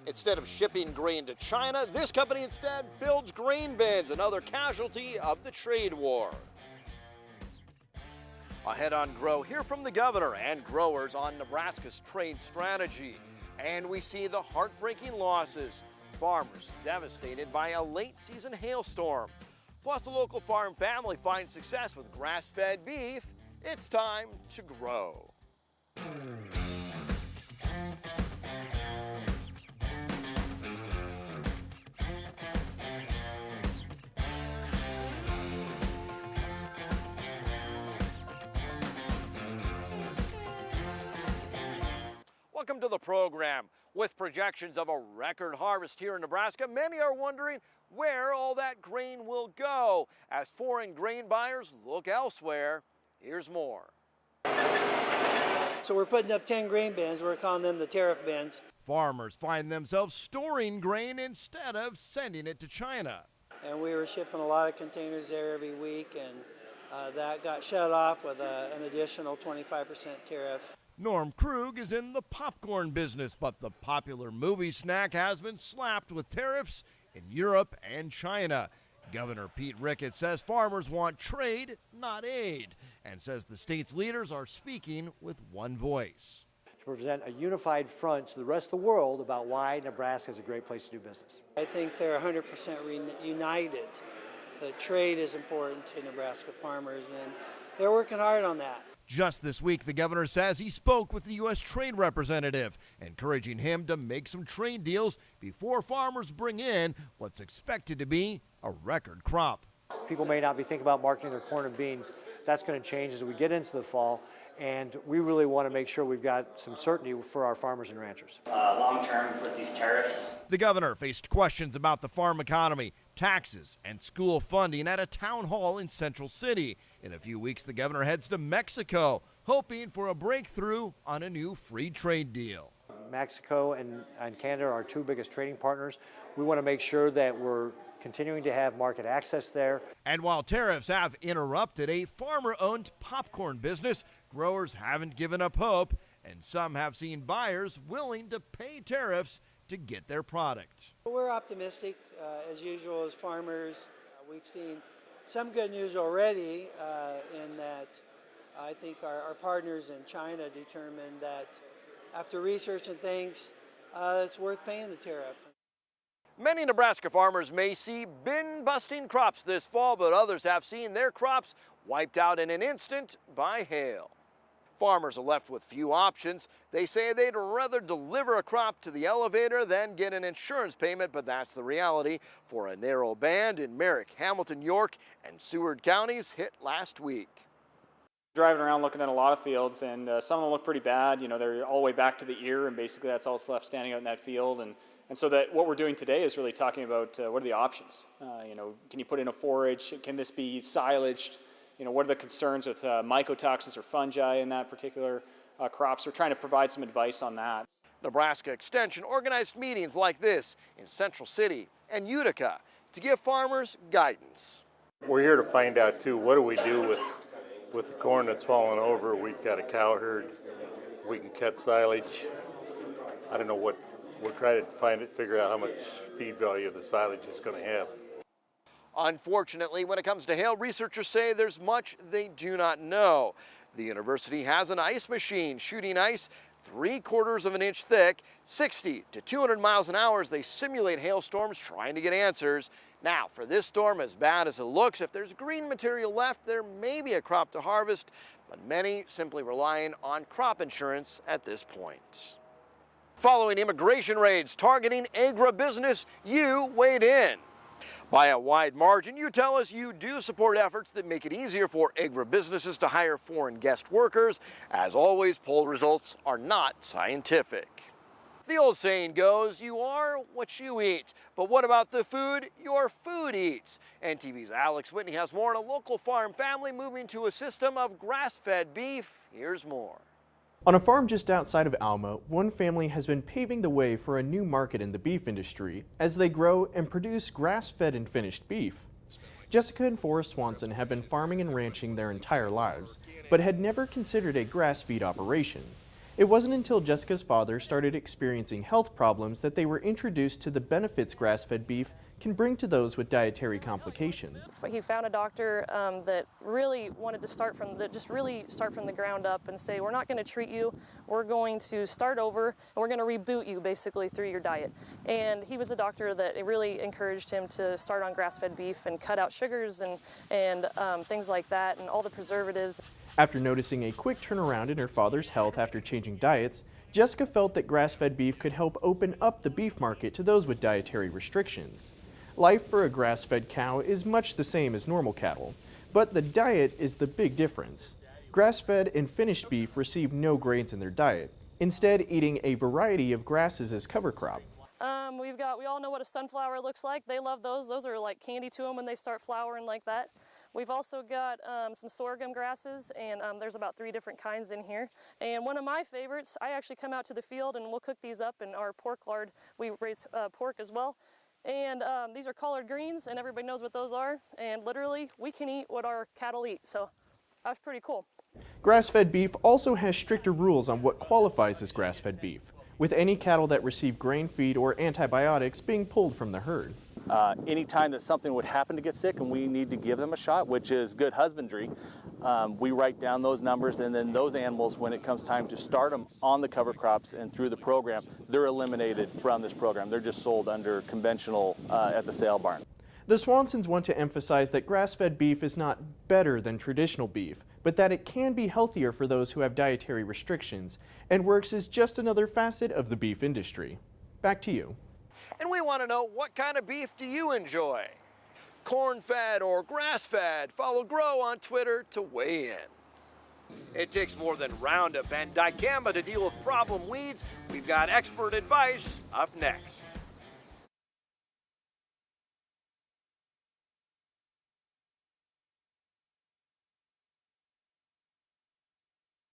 Instead of shipping grain to China, this company instead builds grain bins, another casualty of the trade war. Ahead on Grow, hear from the governor and growers on Nebraska's trade strategy. And we see the heartbreaking losses. Farmers devastated by a late season hailstorm. Plus, a local farm family finds success with grass-fed beef. It's time to grow. Welcome to the program. With projections of a record harvest here in Nebraska, many are wondering where all that grain will go as foreign grain buyers look elsewhere. Here's more. So we're putting up 10 grain bins. We're calling them the tariff bins. Farmers find themselves storing grain instead of sending it to China. And we were shipping a lot of containers there every week, and that got shut off with an additional 25% tariff. Norm Krug is in the popcorn business, but the popular movie snack has been slapped with tariffs in Europe and China. Governor Pete Ricketts says farmers want trade, not aid, and says the state's leaders are speaking with one voice. To present a unified front to the rest of the world about why Nebraska is a great place to do business. I think they're 100% united. The trade is important to Nebraska farmers, and they're working hard on that. Just this week, the governor says he spoke with the U.S. trade representative, encouraging him to make some trade deals before farmers bring in what's expected to be a record crop. People may not be thinking about marketing their corn and beans. That's going to change as we get into the fall, and we really want to make sure we've got some certainty for our farmers and ranchers. Long term with these tariffs. The governor faced questions about the farm economy, taxes, and school funding at a town hall in Central City. In a few weeks, the governor heads to Mexico, hoping for a breakthrough on a new free trade deal. Mexico and Canada are our two biggest trading partners. We want to make sure that we're continuing to have market access there. And while tariffs have interrupted a farmer-owned popcorn business, growers haven't given up hope, and some have seen buyers willing to pay tariffs to get their product. We're optimistic, as usual, as farmers. We've seen some good news already in that I think our partners in China determined that after researching things, it's worth paying the tariff. Many Nebraska farmers may see bin-busting crops this fall, but others have seen their crops wiped out in an instant by hail. Farmers are left with few options. They say they'd rather deliver a crop to the elevator than get an insurance payment, but that's the reality for a narrow band in Merrick, Hamilton, York, and Seward counties hit last week. Driving around looking at a lot of fields, and some of them look pretty bad. You know, they're all the way back to the ear, and basically that's all that's left standing out in that field. And so that what we're doing today is really talking about what are the options. You know, can you put in a forage? Can this be silaged? You know, what are the concerns with mycotoxins or fungi in that particular crops? We're trying to provide some advice on that. Nebraska Extension organized meetings like this in Central City and Utica to give farmers guidance. We're here to find out too, what do we do with the corn that's fallen over? We've got a cow herd, we can cut silage. I don't know what, we're trying to figure out how much feed value the silage is going to have. Unfortunately, when it comes to hail, researchers say there's much they do not know. The university has an ice machine shooting ice 3/4 of an inch thick, 60 to 200 miles an hour as they simulate hailstorms trying to get answers. Now, for this storm, as bad as it looks, if there's green material left, there may be a crop to harvest, but many simply relying on crop insurance at this point. Following immigration raids targeting agribusiness, you weighed in. By a wide margin, you tell us you do support efforts that make it easier for agribusinesses to hire foreign guest workers. As always, poll results are not scientific. The old saying goes, you are what you eat. But what about the food your food eats? NTV's Alex Whitney has more on a local farm family moving to a system of grass-fed beef. Here's more. On a farm just outside of Alma, one family has been paving the way for a new market in the beef industry as they grow and produce grass-fed and finished beef. Jessica and Forrest Swanson have been farming and ranching their entire lives, but had never considered a grass feed operation. It wasn't until Jessica's father started experiencing health problems that they were introduced to the benefits grass-fed beef can bring to those with dietary complications. He found a doctor that really wanted to start from the ground up and say, we're not going to treat you, we're going to start over, and we're going to reboot you basically through your diet. And he was a doctor that really encouraged him to start on grass-fed beef and cut out sugars and things like that and all the preservatives. After noticing a quick turnaround in her father's health after changing diets, Jessica felt that grass-fed beef could help open up the beef market to those with dietary restrictions. Life for a grass-fed cow is much the same as normal cattle, but the diet is the big difference. Grass-fed and finished beef receive no grains in their diet, instead eating a variety of grasses as cover crop. We all know what a sunflower looks like. They love those. Those are like candy to them when they start flowering like that. We've also got some sorghum grasses, and there's about 3 different kinds in here. And one of my favorites, I actually come out to the field and we'll cook these up in our pork lard. We raise pork as well. And these are collard greens, and everybody knows what those are. And literally, we can eat what our cattle eat, so that's pretty cool. Grass-fed beef also has stricter rules on what qualifies as grass-fed beef, with any cattle that receive grain feed or antibiotics being pulled from the herd. Anytime that something would happen to get sick and we need to give them a shot, which is good husbandry, we write down those numbers, and then those animals, when it comes time to start them on the cover crops and through the program, they're eliminated from this program. They're just sold under conventional at the sale barn. The Swansons want to emphasize that grass-fed beef is not better than traditional beef, but that it can be healthier for those who have dietary restrictions, and works as just another facet of the beef industry. Back to you. And we want to know, what kind of beef do you enjoy? Corn-fed or grass-fed? Follow Grow on Twitter to weigh in. It takes more than Roundup and dicamba to deal with problem weeds. We've got expert advice up next.